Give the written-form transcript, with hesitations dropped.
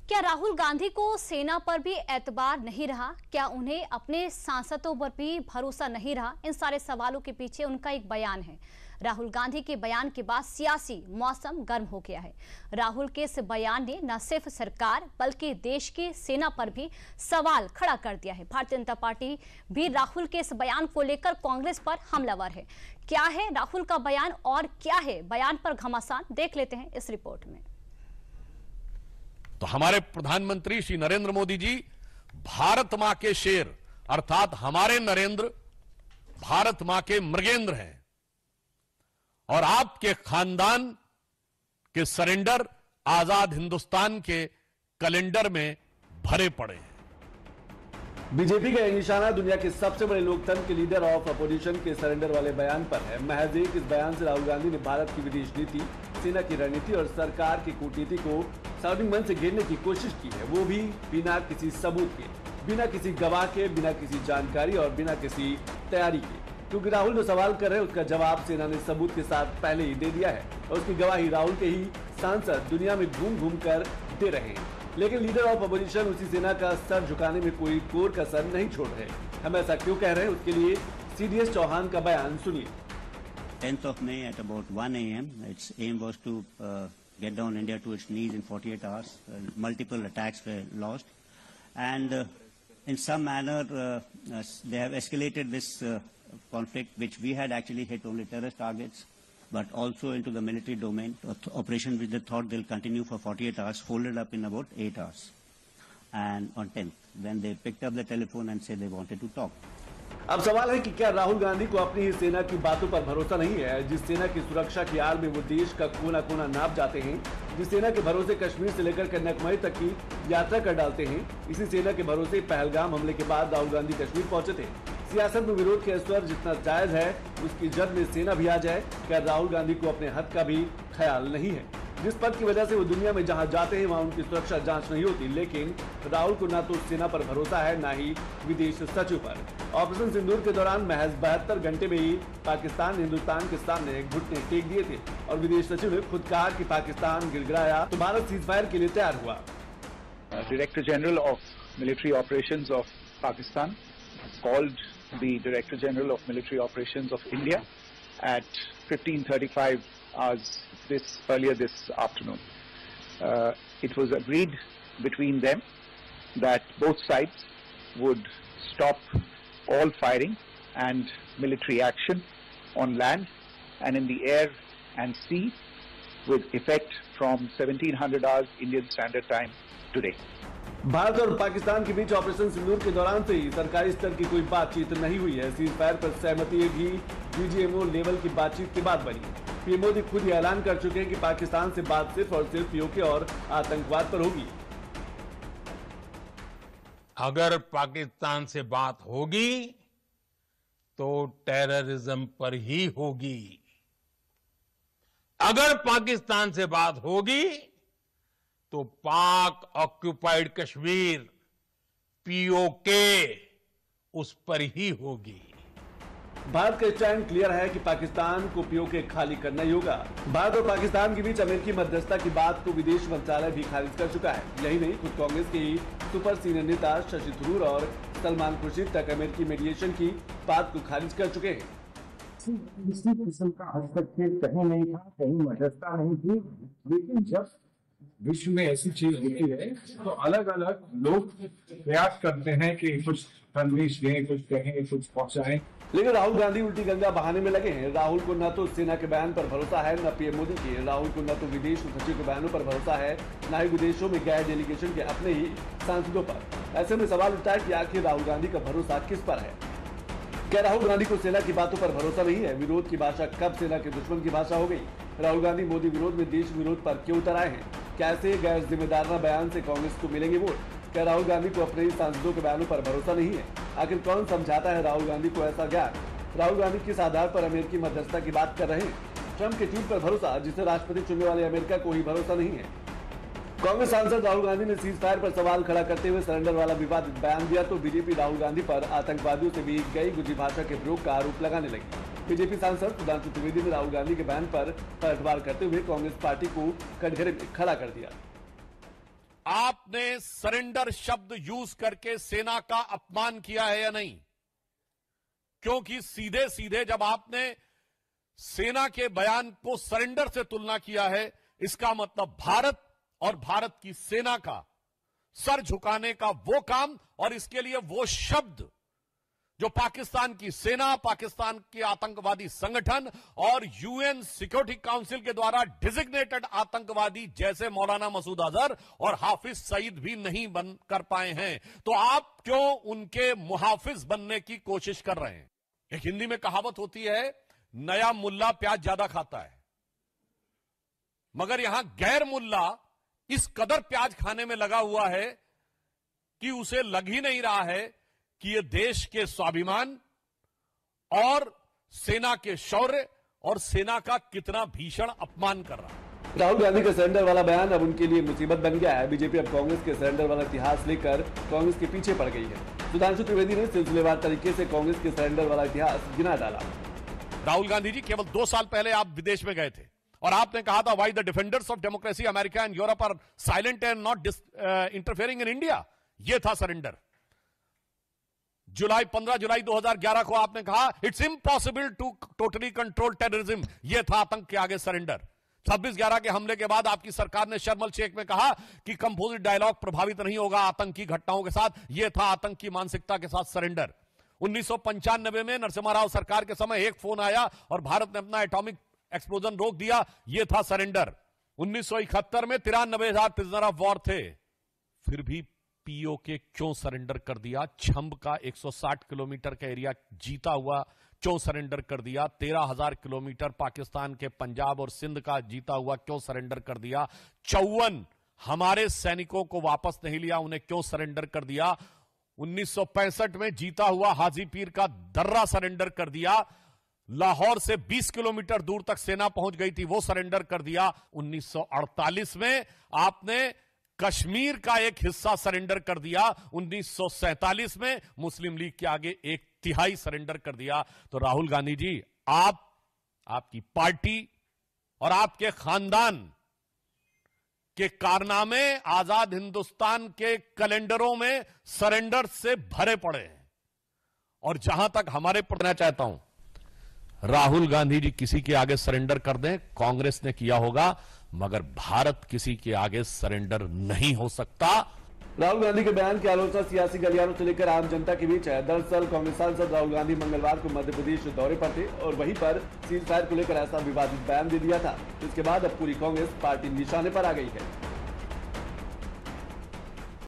क्या राहुल गांधी को सेना पर भी एतबार नहीं रहा? क्या उन्हें अपने सांसदों पर भी भरोसा नहीं रहा? इन सारे सवालों के पीछे उनका एक बयान है। राहुल गांधी के बयान के बाद सियासी मौसम गर्म हो गया है। राहुल के इस बयान ने न सिर्फ सरकार बल्कि देश की सेना पर भी सवाल खड़ा कर दिया है। भारतीय जनता पार्टी भी राहुल के इस बयान को लेकर कांग्रेस पर हमलावर है। क्या है राहुल का बयान और क्या है बयान पर घमासान, देख लेते हैं इस रिपोर्ट में। तो हमारे प्रधानमंत्री श्री नरेंद्र मोदी जी भारत मां के शेर अर्थात हमारे नरेंद्र भारत मां के मृगेंद्र हैं और आपके खानदान के सरेंडर आजाद हिंदुस्तान के कैलेंडर में भरे पड़े हैं। बीजेपी का निशाना दुनिया के सबसे बड़े लोकतंत्र के लीडर ऑफ अपोजिशन के सरेंडर वाले बयान पर है। महज एक इस बयान से राहुल गांधी ने भारत की विदेश नीति, सेना की रणनीति और सरकार की कूटनीति को साउंडिंग मंच से घेरने की कोशिश की है, वो भी बिना किसी सबूत के, बिना किसी गवाह के, बिना किसी जानकारी और बिना किसी तैयारी के। क्योंकि राहुल जो सवाल कर रहे हैं उसका जवाब सेना ने सबूत के साथ पहले ही दे दिया है और उसकी गवाही राहुल के ही सांसद दुनिया में घूम घूम कर दे रहे हैं। लेकिन लीडर ऑफ अपोजिशन उसी सेना का सर झुकाने में कोई कोर कसर नहीं छोड़ रहे। हम ऐसा क्यों कह रहे हैं, उसके लिए सीडीएस चौहान का बयान सुनिए। 10th of May at about 1 a.m. its aim was to get down India to its knees in 48 hours. Multiple attacks were launched, and in some manner they have escalated this conflict, which we had actually hit only terrorist targets, but also into the military domain. Operation which they thought they'll continue for 48 hours, folded up in about 8 hours. And on 10th, when they picked up the telephone and said they wanted to talk. अब सवाल है कि क्या राहुल गांधी को अपनी ही सेना की बातों पर भरोसा नहीं है, जिस सेना की सुरक्षा की आड़ में वो देश का कोना कोना नाप जाते हैं, जिस सेना के भरोसे कश्मीर से लेकर कन्याकुमारी तक की यात्रा कर डालते हैं। इसी सेना के भरोसे पहलगाम हमले के बाद राहुल गांधी कश्मीर पहुंचे थे। सियासत में विरोध के स्वर जितना जायज है, उसकी जद में सेना भी आ जाए, क्या राहुल गांधी को अपने हद का भी ख्याल नहीं है? जिस पद की वजह से वो दुनिया में जहां जाते हैं वहां उनकी सुरक्षा जांच नहीं होती। लेकिन राहुल को ना तो सेना पर भरोसा है, ना ही विदेश सचिव पर। ऑपरेशन सिंदूर के दौरान महज 72 घंटे में ही पाकिस्तान ने हिंदुस्तान के सामने घुटने टेक दिए थे और विदेश सचिव ने खुद कहा कि पाकिस्तान गिड़गिड़ाया तो भारत सीजफायर के लिए तैयार हुआ। Director General of Military Operations of Pakistan called the Director General of Military Operations of India at 15:35 hours earlier this afternoon. It was agreed between them that both sides would stop all firing and military action on land and in the air and sea with effect from 1700 hours Indian Standard Time today. Bharat और पाकिस्तान के बीच operation सिंदूर के दौरान से ही सरकारी स्तर की कोई बातचीत नहीं हुई है। सीज फायर पर सहमति भी बीजीएमओ लेवल की बातचीत के बाद बनी। पीएम मोदी खुद ही ऐलान कर चुके हैं कि पाकिस्तान से बात सिर्फ और सिर्फ पीओके और आतंकवाद पर होगी। अगर पाकिस्तान से बात होगी तो टेररिज्म पर ही होगी। अगर पाकिस्तान से बात होगी तो पाक ऑक्युपाइड कश्मीर पीओके उस पर ही होगी। भारत का स्टैंड क्लियर है कि पाकिस्तान को पीओके खाली करना ही होगा। भारत और पाकिस्तान के बीच अमेरिकी मध्यस्थता की बात को विदेश मंत्रालय भी खारिज कर चुका है। यही नहीं, खुद कांग्रेस के ही सुपर सीनियर नेता शशि थरूर और सलमान खुर्शीद तक अमेरिकी मीडिएशन की बात को खारिज कर चुके हैं। किसी किस्म का हस्तक्षेप कहीं नहीं था, कहीं मध्यस्थता नहीं थी। लेकिन जब विश्व में ऐसी चीज होती है तो अलग अलग लोग प्रयास करते हैं कि कुछ संदेश दें, कुछ कहें, कुछ पहुंचाएं। लेकिन राहुल गांधी उल्टी गंगा बहाने में लगे हैं। राहुल को न तो सेना के बयान पर भरोसा है, न पीएम मोदी के। राहुल को न तो विदेश सचिव के बयानों पर भरोसा है, न ही विदेशों में गए डेलीगेशन के अपने ही सांसदों पर। ऐसे में सवाल उठता है कि आखिर राहुल गांधी का भरोसा किस पर है? क्या राहुल गांधी को सेना की बातों पर भरोसा नहीं है? विरोध की भाषा कब सेना के दुश्मन की भाषा हो गई? राहुल गांधी मोदी विरोध में देश विरोध पर क्यों उतर आए हैं? कैसे गैर जिम्मेदाराना बयान से कांग्रेस को मिलेंगे वोट? क्या राहुल गांधी को अपने ही सांसदों के बयानों पर भरोसा नहीं है? आखिर कौन समझाता है राहुल गांधी को ऐसा ज्ञान? राहुल गांधी किस आधार पर अमेरिकी मध्यस्थता की बात कर रहे हैं? ट्रंप के ट्वीट पर भरोसा, जिसे राष्ट्रपति चुनने वाले अमेरिका को ही भरोसा नहीं है। कांग्रेस सांसद राहुल गांधी ने सीज फायर पर सवाल खड़ा करते हुए सरेंडर वाला विवादित बयान दिया तो बीजेपी राहुल गांधी पर आतंकवादियों से भी गई गुजी भाषा के प्रयोग का आरोप लगाने लगी। बीजेपी सांसद सुधांशु त्रिवेदी ने राहुल गांधी के बयान पर पलटवार करते हुए कांग्रेस पार्टी को कटघरे में खड़ा कर दिया। आप आपने सरेंडर शब्द यूज करके सेना का अपमान किया है या नहीं? क्योंकि सीधे सीधे जब आपने सेना के बयान को सरेंडर से तुलना किया है, इसका मतलब भारत और भारत की सेना का सर झुकाने का वो काम और इसके लिए वो शब्द जो पाकिस्तान की सेना, पाकिस्तान के आतंकवादी संगठन और यूएन सिक्योरिटी काउंसिल के द्वारा डिजिग्नेटेड आतंकवादी जैसे मौलाना मसूद अजहर और हाफिज सईद भी नहीं बन कर पाए हैं, तो आप क्यों उनके मुहाफिज बनने की कोशिश कर रहे हैं? एक हिंदी में कहावत होती है, नया मुल्ला प्याज ज्यादा खाता है, मगर यहां गैर मुल्ला इस कदर प्याज खाने में लगा हुआ है कि उसे लग ही नहीं रहा है कि यह देश के स्वाभिमान और सेना के शौर्य और सेना का कितना भीषण अपमान कर रहा है। राहुल गांधी का सरेंडर वाला बयान अब उनके लिए मुसीबत बन गया है। बीजेपी अब कांग्रेस के सरेंडर वाला इतिहास लेकर कांग्रेस के पीछे पड़ गई है। सुधांशु त्रिवेदी ने सिलसिलेवार तरीके से कांग्रेस के सरेंडर वाला इतिहास गिना डाला। राहुल गांधी जी, केवल 2 साल पहले आप विदेश में गए थे और आपने कहा था, why the defenders of democracy America and Europe are silent and not interfering in India. यह था सरेंडर। 15 जुलाई 2011 को आपने कहा, it's impossible to totally control terrorism. यह था आतंक के आगे सरेंडर। 26/11 के हमले के बाद आपकी सरकार ने शर्म शेख में कहा कि कंपोजिट डायलॉग प्रभावित नहीं होगा आतंकी घटनाओं के साथ। यह था आतंक की मानसिकता के साथ सरेंडर। 1995 में नरसिम्हा राव सरकार के समय एक फोन आया और भारत ने अपना एटॉमिक एक्सप्लोजन रोक दिया। यह था सरेंडर। 1971 में 93,000 प्रिजनर ऑफ वॉर थे, फिर भी पीओके क्यों सरेंडर कर दिया? छंब का 160 किलोमीटर का एरिया जीता हुआ क्यों सरेंडर कर दिया? 13,000 किलोमीटर पाकिस्तान के पंजाब और सिंध का जीता हुआ क्यों सरेंडर कर दिया? 54 हमारे सैनिकों को वापस नहीं लिया, उन्हें क्यों सरेंडर कर दिया? 1965 में जीता हुआ हाजी पीर का दर्रा सरेंडर कर दिया। लाहौर से 20 किलोमीटर दूर तक सेना पहुंच गई थी, वो सरेंडर कर दिया। 1948 में आपने कश्मीर का एक हिस्सा सरेंडर कर दिया। 1947 में मुस्लिम लीग के आगे 1/3 सरेंडर कर दिया। तो राहुल गांधी जी, आपकी पार्टी और आपके खानदान के कारनामे आजाद हिंदुस्तान के कैलेंडरों में सरेंडर से भरे पड़े हैं। और जहां तक हमारे पढ़ना चाहता हूं, राहुल गांधी जी किसी के आगे सरेंडर कर दें, कांग्रेस ने किया होगा, मगर भारत किसी के आगे सरेंडर नहीं हो सकता। राहुल गांधी के बयान की आलोचना सियासी गलियारों से लेकर आम जनता के बीच है। दरअसल कांग्रेस सांसद राहुल गांधी मंगलवार को मध्य प्रदेश दौरे पर थे और वहीं पर सीज फायर को लेकर ऐसा विवादित बयान दे दिया था। इसके बाद अब पूरी कांग्रेस पार्टी निशाने पर आ गई है।